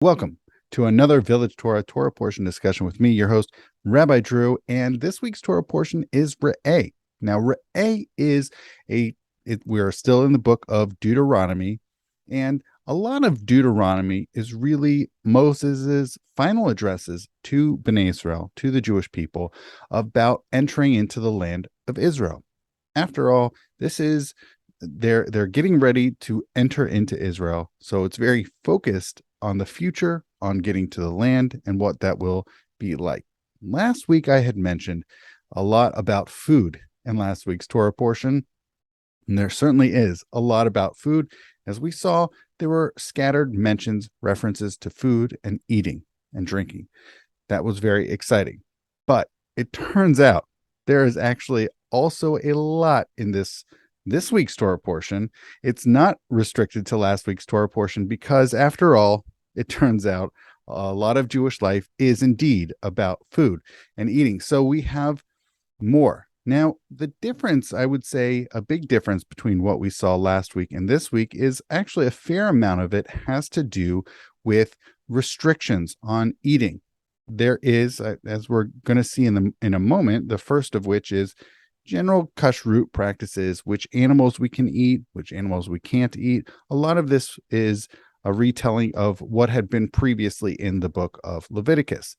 Welcome to another Village Torah portion discussion with me, your host, Rabbi Drew. And this week's Torah portion is Re'eh. Now, Re'eh is we are still in the book of Deuteronomy, and a lot of Deuteronomy is really Moses's final addresses to Bnei Israel, to the Jewish people, about entering into the land of Israel. After all, this is they're getting ready to enter into Israel, so it's very focused on the future, on getting to the land and what that will be like. Last week, I had mentioned a lot about food in last week's Torah portion, and there certainly is a lot about food. As we saw, there were scattered mentions, references to food and eating and drinking. That was very exciting. But it turns out there is actually also a lot in this week's Torah portion. It's not restricted to last week's Torah portion because, after all, it turns out a lot of Jewish life is indeed about food and eating. So we have more. Now, the difference, I would say, a big difference between what we saw last week and this week is actually a fair amount of it has to do with restrictions on eating. There is, as we're going to see in a moment, the first of which is general kashrut practices, which animals we can eat, which animals we can't eat. A lot of this is a retelling of what had been previously in the book of Leviticus.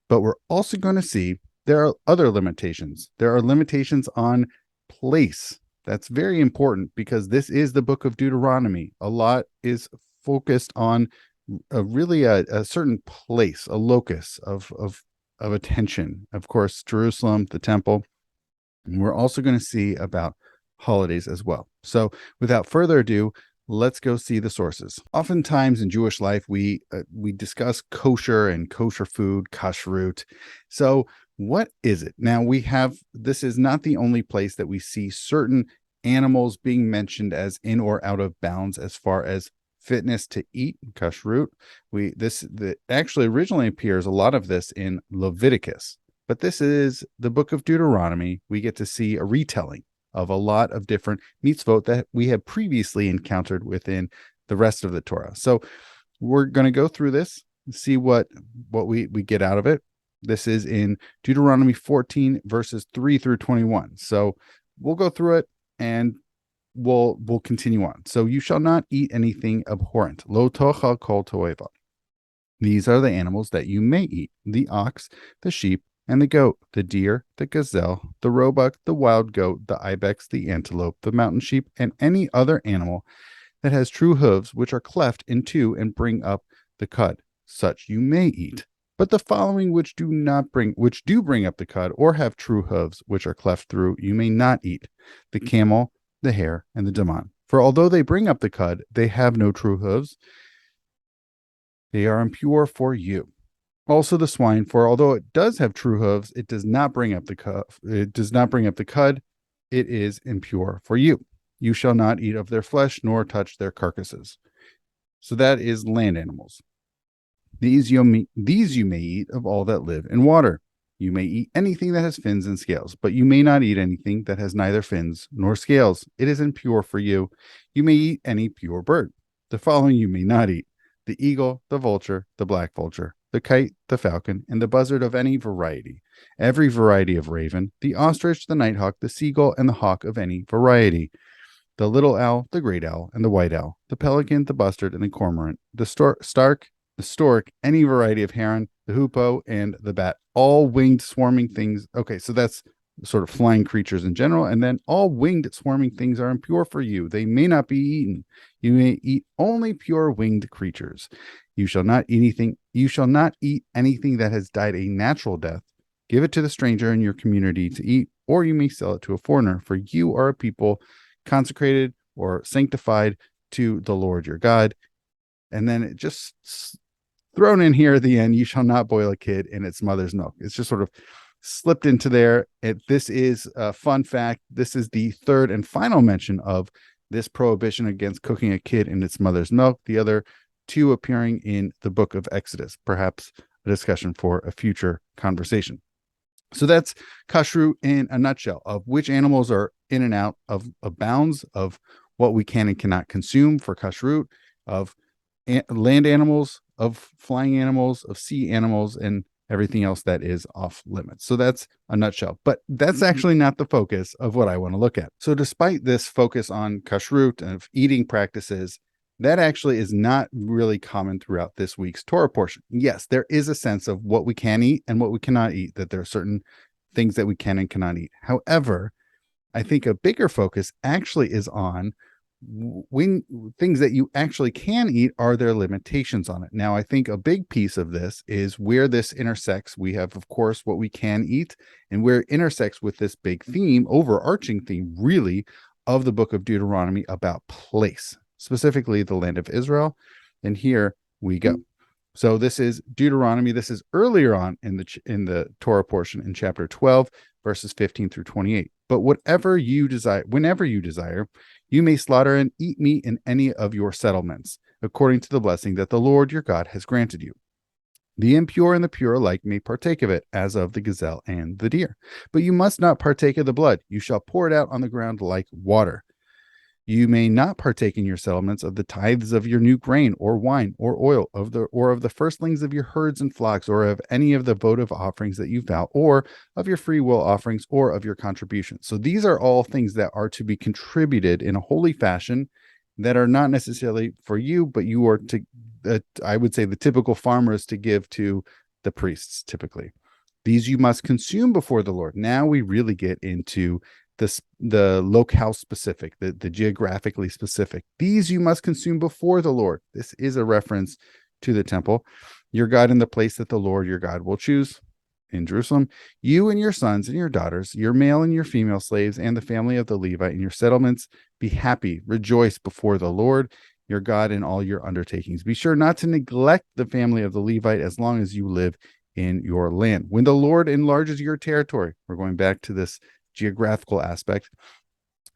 But we're also going to see there are other limitations. There are limitations on place. That's very important because this is the book of Deuteronomy. A lot is focused on a certain place, a locus of attention. Of course, Jerusalem, the temple. And we're also going to see about holidays as well. So without further ado, let's go see the sources. Oftentimes in Jewish life, we discuss kosher and kosher food, kashrut. So what is it? Now this is not the only place that we see certain animals being mentioned as in or out of bounds as far as fitness to eat, kashrut. Actually originally appears a lot of this in Leviticus. But this is the book of Deuteronomy. We get to see a retelling of a lot of different mitzvot that we have previously encountered within the rest of the Torah. So we're going to go through this and see what we get out of it. This is in Deuteronomy 14, verses 3 through 21. So we'll go through it and we'll continue on. So you shall not eat anything abhorrent. Lo tochal kol toeva. These are the animals that you may eat: the ox, the sheep, and the goat, the deer, the gazelle, the roebuck, the wild goat, the ibex, the antelope, the mountain sheep, and any other animal that has true hooves, which are cleft in two and bring up the cud. Such you may eat. But the following which do bring up the cud, or have true hooves, which are cleft through, you may not eat: the camel, the hare, and the daman. For although they bring up the cud, they have no true hooves. They are impure for you. Also the swine, for although it does have true hooves, it does not bring up the cud. It is impure for you. You shall not eat of their flesh, nor touch their carcasses. So that is land animals. These you may eat of all that live in water. You may eat anything that has fins and scales, but you may not eat anything that has neither fins nor scales. It is impure for you. You may eat any pure bird. The following you may not eat: the eagle, the vulture, the black vulture, the kite, the falcon, and the buzzard of any variety, every variety of raven, the ostrich, the nighthawk, the seagull, and the hawk of any variety, the little owl, the great owl, and the white owl, the pelican, the bustard, and the cormorant, the stork, any variety of heron, the hoopoe, and the bat, all winged swarming things. Okay, so that's sort of flying creatures in general. And then all winged swarming things are impure for you. They may not be eaten. You may eat only pure winged creatures. You shall not eat anything that has died a natural death. Give it to the stranger in your community to eat, or you may sell it to a foreigner, for you are a people consecrated or sanctified to the Lord your God. And then it just thrown in here at the end: you shall not boil a kid in its mother's milk. It's just sort of slipped into there. This is a fun fact. This is the third and final mention of this prohibition against cooking a kid in its mother's milk. The other two appearing in the book of Exodus, perhaps a discussion for a future conversation. So that's kashrut in a nutshell, of which animals are in and out of bounds of what we can and cannot consume for kashrut, of land animals, of flying animals, of sea animals, and everything else that is off limits. So that's a nutshell, but that's actually not the focus of what I want to look at. So despite this focus on kashrut and of eating practices, that actually is not really common throughout this week's Torah portion. Yes, there is a sense of what we can eat and what we cannot eat, that there are certain things that we can and cannot eat. However, I think a bigger focus actually is on when things that you actually can eat, are there limitations on it? Now, I think a big piece of this is where this intersects. We have, of course, what we can eat, and where it intersects with this big theme, overarching theme, really, of the book of Deuteronomy about place, specifically the land of Israel. And here we go. So this is Deuteronomy. This is earlier on in the Torah portion in chapter 12, verses 15 through 28. But whatever you desire, whenever you desire, you may slaughter and eat meat in any of your settlements, according to the blessing that the Lord your God has granted you. The impure and the pure alike may partake of it, as of the gazelle and the deer. But you must not partake of the blood. You shall pour it out on the ground like water. You may not partake in your settlements of the tithes of your new grain or wine or oil, of the firstlings of your herds and flocks, or of any of the votive offerings that you vow, or of your free will offerings, or of your contributions. So these are all things that are to be contributed in a holy fashion, that are not necessarily for you, but you are to, I would say, the typical farmers to give to the priests typically. These you must consume before the Lord. Now we really get into the locale specific, the geographically specific. These you must consume before the Lord. This is a reference to the temple, your God, in the place that the Lord your God will choose in Jerusalem. You and your sons and your daughters, your male and your female slaves, and the family of the Levite in your settlements, be happy, rejoice before the Lord your God in all your undertakings. Be sure not to neglect the family of the Levite as long as you live in your land. When the Lord enlarges your territory, we're going back to this geographical aspect,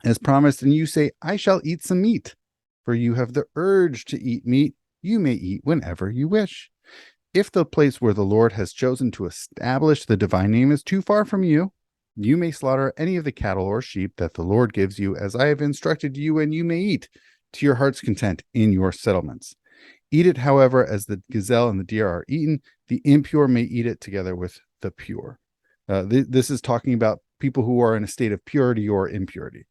as promised, and you say, I shall eat some meat, for you have the urge to eat meat, you may eat whenever you wish. If the place where the Lord has chosen to establish the divine name is too far from you, you may slaughter any of the cattle or sheep that the Lord gives you, as I have instructed you, and you may eat to your heart's content in your settlements. Eat it, however, as the gazelle and the deer are eaten. The impure may eat it together with the pure. This is talking about people who are in a state of purity or impurity.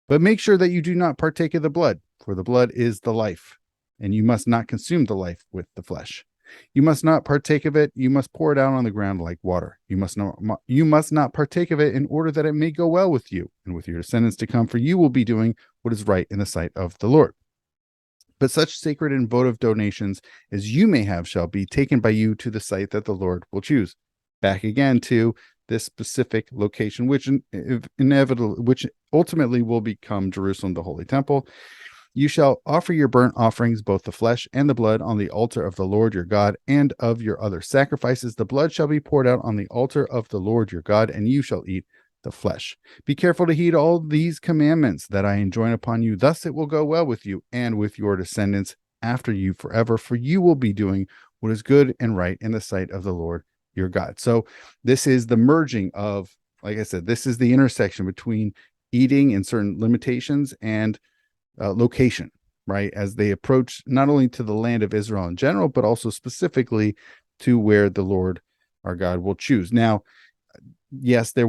But make sure that you do not partake of the blood, for the blood is the life, and you must not consume the life with the flesh. You must not partake of it. You must pour it out on the ground like water. You must not partake of it, in order that it may go well with you and with your descendants to come, for you will be doing what is right in the sight of the Lord. But such sacred and votive donations as you may have shall be taken by you to the site that the Lord will choose. Back again to this specific location, which ultimately will become Jerusalem, the holy temple. You shall offer your burnt offerings, both the flesh and the blood, on the altar of the Lord your God, and of your other sacrifices. The blood shall be poured out on the altar of the Lord your God, and you shall eat the flesh. Be careful to heed all these commandments that I enjoin upon you. Thus it will go well with you and with your descendants after you forever, for you will be doing what is good and right in the sight of the Lord your God. So this is the merging of, like I said, this is the intersection between eating and certain limitations and location, right? As they approach not only to the land of Israel in general, but also specifically to where the Lord our God will choose. Now, yes, they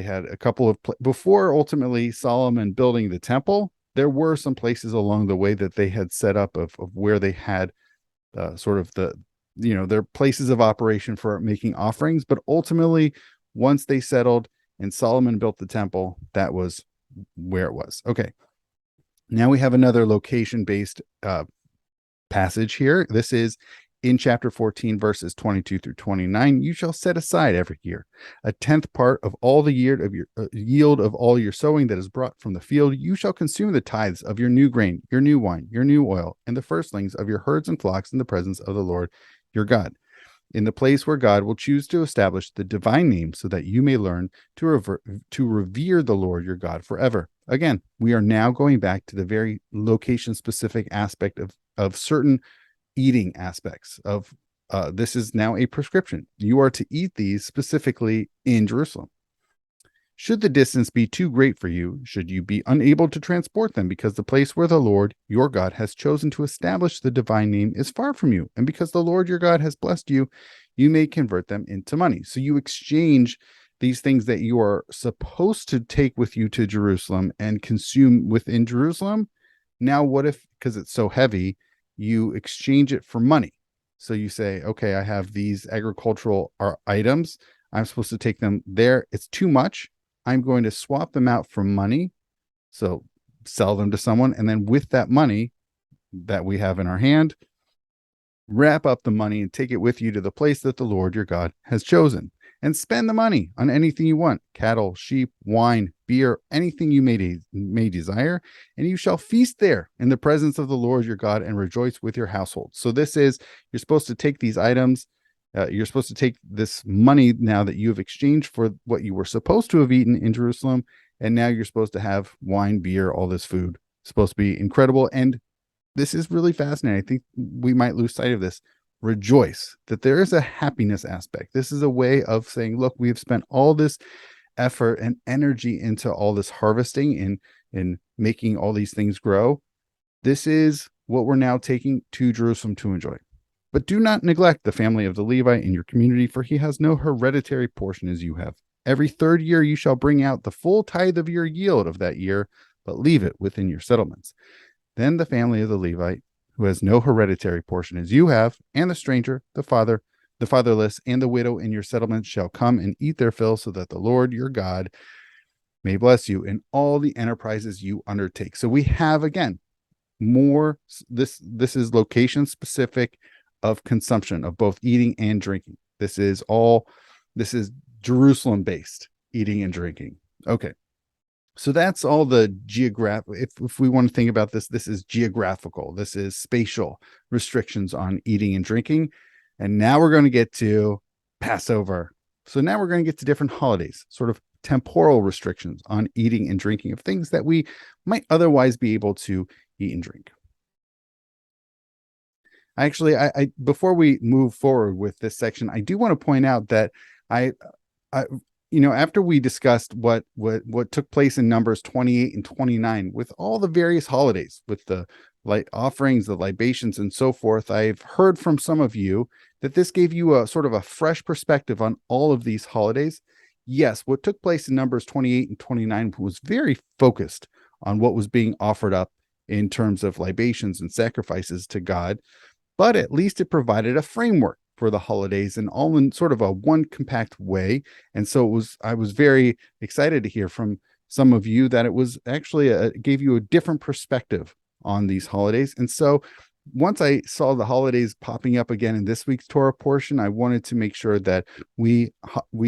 had a couple of, before ultimately Solomon building the temple, there were some places along the way that they had set up of where they had sort of their places of operation for making offerings. But ultimately, once they settled and Solomon built the temple, that was where it was. Okay. Now we have another location-based passage here. This is in chapter 14, verses 22 through 29. You shall set aside every year a tenth part of all the yield of all your sowing that is brought from the field. You shall consume the tithes of your new grain, your new wine, your new oil, and the firstlings of your herds and flocks in the presence of the Lord your God, in the place where God will choose to establish the divine name, so that you may learn to revere the Lord your God forever. Again, we are now going back to the very location-specific aspect of certain eating aspects of this is now a prescription. You are to eat these specifically in Jerusalem. Should the distance be too great for you, should you be unable to transport them because the place where the Lord your God has chosen to establish the divine name is far from you, and because the Lord your God has blessed you, you may convert them into money. So you exchange these things that you are supposed to take with you to Jerusalem and consume within Jerusalem. Now, what if, because it's so heavy, you exchange it for money? So you say, okay, I have these agricultural items. I'm supposed to take them there. It's too much. I'm going to swap them out for money. So sell them to someone. And then with that money that we have in our hand, wrap up the money and take it with you to the place that the Lord your God has chosen. And spend the money on anything you want: cattle, sheep, wine, beer, anything you may desire. And you shall feast there in the presence of the Lord your God and rejoice with your household. So this is, you're supposed to take these items. You're supposed to take this money now that you have exchanged for what you were supposed to have eaten in Jerusalem. And now you're supposed to have wine, beer, all this food. It's supposed to be incredible. And this is really fascinating. I think we might lose sight of this. Rejoice that there is a happiness aspect. This is a way of saying, look, we've spent all this effort and energy into all this harvesting and in making all these things grow. This is what we're now taking to Jerusalem to enjoy. But do not neglect the family of the Levite in your community, for he has no hereditary portion as you have. Every third year you shall bring out the full tithe of your yield of that year, but leave it within your settlements. Then the family of the Levite, who has no hereditary portion as you have, and the stranger, the fatherless, and the widow in your settlements shall come and eat their fill, so that the Lord your God may bless you in all the enterprises you undertake. So we have, again, more. This is location specific of consumption of both eating and drinking. This is Jerusalem based eating and drinking. Okay. So that's all the geographic. If we want to think about this, this is geographical. This is spatial restrictions on eating and drinking. And now we're going to get to Passover. So now we're going to get to different holidays, sort of temporal restrictions on eating and drinking of things that we might otherwise be able to eat and drink. Actually, I before we move forward with this section, I do want to point out that I after we discussed what took place in Numbers 28 and 29 with all the various holidays, with the light offerings, the libations, and so forth, I've heard from some of you that this gave you a sort of a fresh perspective on all of these holidays. Yes, what took place in Numbers 28 and 29 was very focused on what was being offered up in terms of libations and sacrifices to God, but at least it provided a framework for the holidays and all in sort of a one compact way. And so I was very excited to hear from some of you that it was actually gave you a different perspective on these holidays. And so once I saw the holidays popping up again in this week's Torah portion, I wanted to make sure that we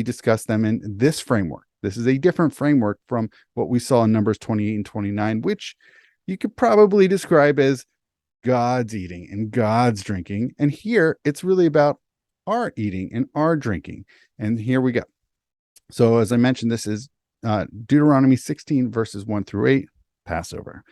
discuss them in this framework. This is a different framework from what we saw in Numbers 28 and 29, which you could probably describe as God's eating and God's drinking. And here it's really about our eating and our drinking. And here we go. So as I mentioned, this is Deuteronomy 16 verses 1 through 8, Passover.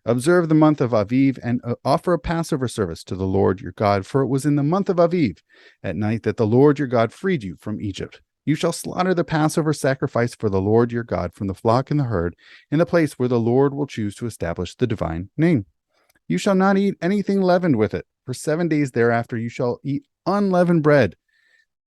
Observe the month of Aviv and offer a Passover service to the Lord your God, for it was in the month of Aviv at night that the Lord your God freed you from Egypt. You shall slaughter the Passover sacrifice for the Lord your God from the flock and the herd in the place where the Lord will choose to establish the divine name. You shall not eat anything leavened with it. For 7 days thereafter, you shall eat unleavened bread,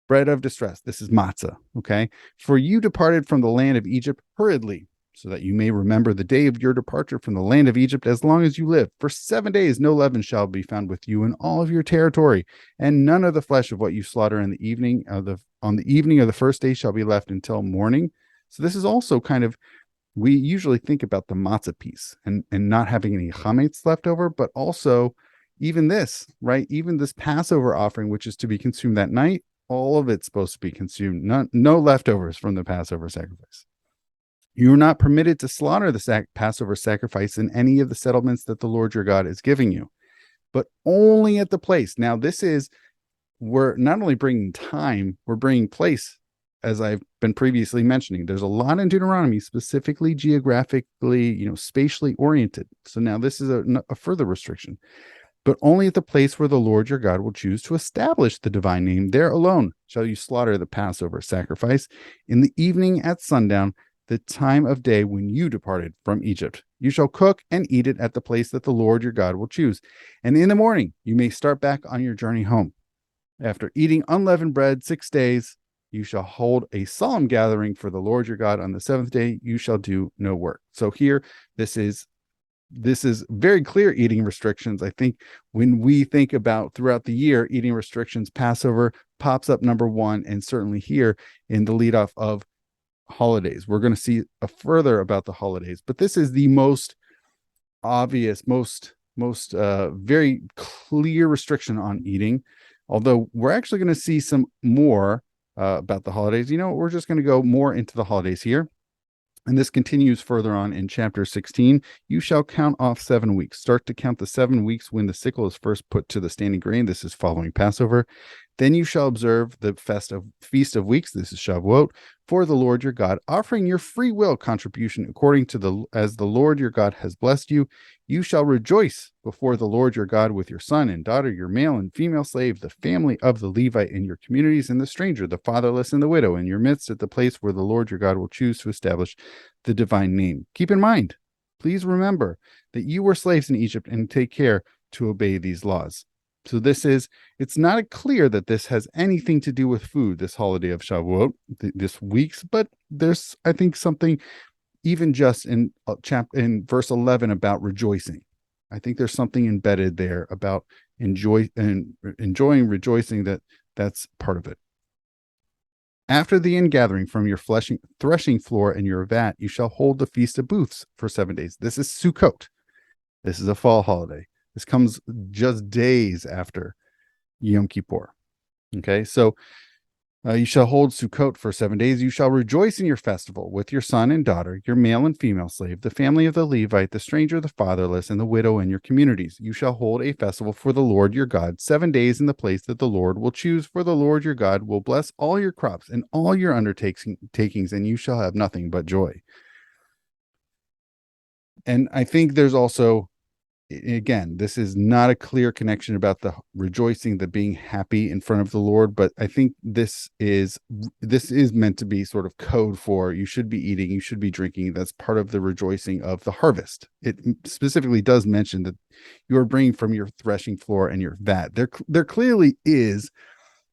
bread of distress. This is matzah, okay? For you departed from the land of Egypt hurriedly, so that you may remember the day of your departure from the land of Egypt as long as you live. For 7 days no leaven shall be found with you in all of your territory, and none of the flesh of what you slaughter in the evening on the evening of the first day shall be left until morning. So this is also kind of, we usually think about the matzah piece and not having any chametz left over, but also even this, right? Even this Passover offering, which is to be consumed that night, all of it's supposed to be consumed. No leftovers from the Passover sacrifice. You are not permitted to slaughter the Passover sacrifice in any of the settlements that the Lord your God is giving you, but only at the place. Now, we're not only bringing time, we're bringing place. As I've been previously mentioning, there's a lot in Deuteronomy specifically geographically, spatially oriented. So now this is a further restriction, but only at the place where the Lord your God will choose to establish the divine name. There alone shall you slaughter the Passover sacrifice. In the evening at sundown, the time of day when you departed from Egypt. You shall cook and eat it at the place that the Lord your God will choose. And in the morning, you may start back on your journey home. After eating unleavened bread 6 days, you shall hold a solemn gathering for the Lord your God. On the seventh day, you shall do no work. So here, this is very clear eating restrictions. I think when we think about throughout the year, eating restrictions, Passover pops up number one, and certainly here in the lead off of holidays. We're going to see a further about the holidays, but this is the most obvious, most very clear restriction on eating. Although we're actually going to see some more about the holidays. We're just going to go more into the holidays here. And this continues further on in chapter 16. You shall count off 7 weeks. Start to count the 7 weeks when the sickle is first put to the standing grain. This is following Passover. Then you shall observe the Feast of Weeks. This is Shavuot, for the Lord your God, offering your free will contribution according to as the Lord your God has blessed you. You shall rejoice before the Lord your God with your son and daughter, your male and female slave, the family of the Levite in your communities, and the stranger, the fatherless, and the widow in your midst, at the place where the Lord your God will choose to establish the divine name. Keep in mind, please remember that you were slaves in Egypt, and take care to obey these laws. So it's not clear that this has anything to do with food, this holiday of Shavuot, this week's, but there's, I think, something even just in verse 11 about rejoicing. I think there's something embedded there about enjoying, rejoicing, that's part of it. After the ingathering from your threshing floor and your vat, you shall hold the Feast of Booths for 7 days. This is Sukkot. This is a fall holiday. This comes just days after Yom Kippur. Okay, so you shall hold Sukkot for 7 days. You shall rejoice in your festival with your son and daughter, your male and female slave, the family of the Levite, the stranger, the fatherless, and the widow in your communities. You shall hold a festival for the Lord your God 7 days in the place that the Lord will choose, for the Lord your God will bless all your crops and all your undertakings, and you shall have nothing but joy. And I think there's also, again, this is not a clear connection about the rejoicing, the being happy in front of the Lord, but I think this is meant to be sort of code for you should be eating, you should be drinking. That's part of the rejoicing of the harvest. It specifically does mention that you are bringing from your threshing floor and your vat. There clearly is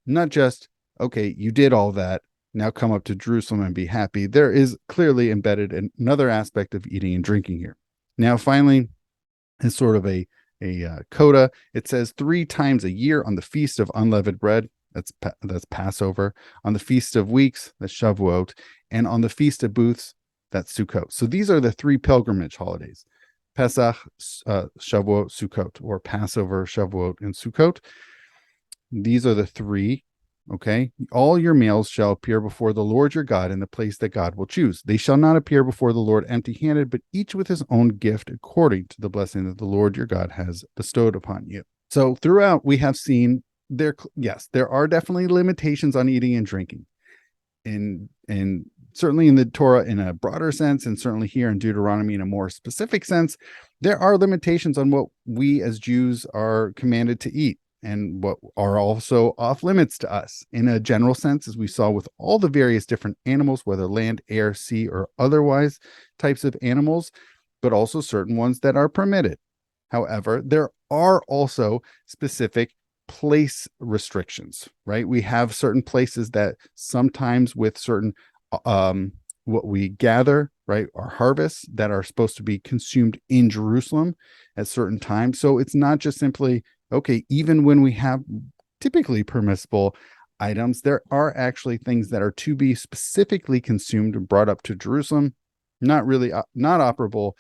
not just, okay, you did all that, now come up to Jerusalem and be happy. There is clearly embedded another aspect of eating and drinking here. Now, finally, is sort of a coda. It says 3 times a year on the Feast of Unleavened Bread, that's Passover, on the Feast of Weeks, that's Shavuot, and on the Feast of Booths, that's Sukkot. So these are the 3 pilgrimage holidays: Pesach, Shavuot, Sukkot, or Passover, Shavuot, and Sukkot. These are the 3. Okay, all your males shall appear before the Lord your God in the place that God will choose. They shall not appear before the Lord empty-handed, but each with his own gift according to the blessing that the Lord your God has bestowed upon you. So throughout, we have seen there are definitely limitations on eating and drinking, and certainly in the Torah in a broader sense, and certainly here in Deuteronomy in a more specific sense, there are limitations on what we as Jews are commanded to eat, and what are also off limits to us in a general sense, as we saw with all the various different animals, whether land, air, sea, or otherwise types of animals, but also certain ones that are permitted. However, there are also specific place restrictions, right? We have certain places that sometimes with certain what we gather, right, our harvests that are supposed to be consumed in Jerusalem at certain times. So it's not just simply, okay, even when we have typically permissible items, there are actually things that are to be specifically consumed and brought up to Jerusalem, not really not operable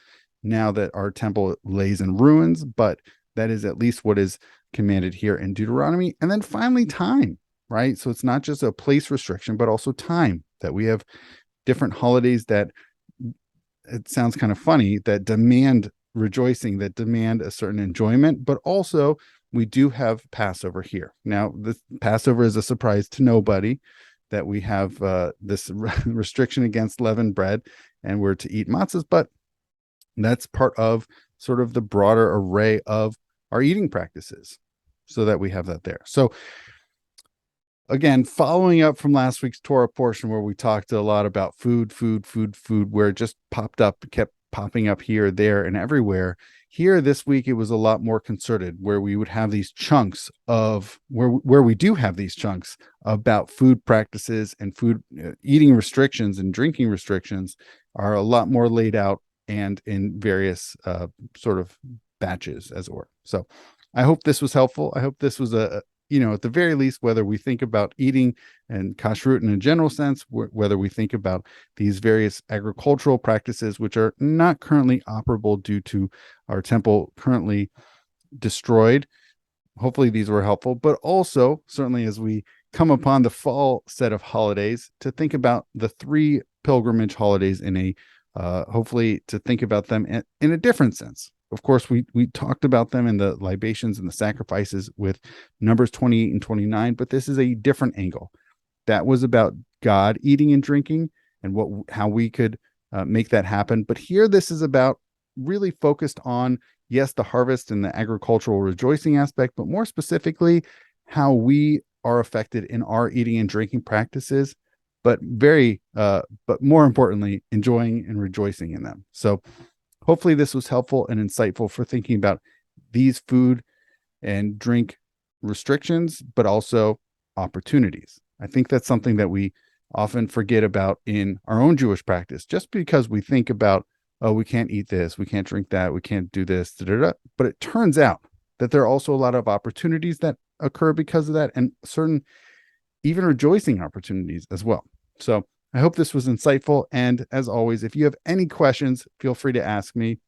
now that our temple lays in ruins, but that is at least what is commanded here in Deuteronomy. And then finally, time, right? So it's not just a place restriction, but also time, that we have different holidays that, it sounds kind of funny, that demand rejoicing, that demand a certain enjoyment, but also we do have Passover here. Now, this Passover is a surprise to nobody that we have this restriction against leavened bread and we're to eat matzahs, but that's part of sort of the broader array of our eating practices, so that we have that there. So again, following up from last week's Torah portion where we talked a lot about food, where it just popped up, kept popping up here, there, and everywhere. Here this week, it was a lot more concerted, where we would have these chunks of where we do have these chunks about food practices and food eating restrictions and drinking restrictions are a lot more laid out and in various sort of batches, as it were. So I hope this was helpful. I hope this was at the very least, whether we think about eating and kashrut in a general sense, whether we think about these various agricultural practices, which are not currently operable due to our temple currently destroyed. Hopefully these were helpful, but also certainly as we come upon the fall set of holidays, to think about the 3 pilgrimage holidays in a hopefully to think about them in a different sense. Of course, we talked about them in the libations and the sacrifices with Numbers 28 and 29, but this is a different angle. That was about God eating and drinking and how we could make that happen. But here, this is about really focused on, yes, the harvest and the agricultural rejoicing aspect, but more specifically, how we are affected in our eating and drinking practices, but more importantly, enjoying and rejoicing in them. So hopefully this was helpful and insightful for thinking about these food and drink restrictions, but also opportunities. I think that's something that we often forget about in our own Jewish practice, just because we think about, oh, we can't eat this, we can't drink that, we can't do this, but it turns out that there are also a lot of opportunities that occur because of that, and certain even rejoicing opportunities as well. So I hope this was insightful. And as always, if you have any questions, feel free to ask me.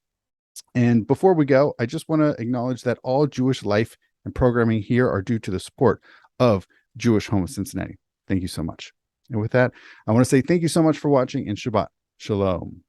And before we go, I just want to acknowledge that all Jewish life and programming here are due to the support of Jewish Home of Cincinnati. Thank you so much. And with that, I want to say thank you so much for watching, and Shabbat Shalom.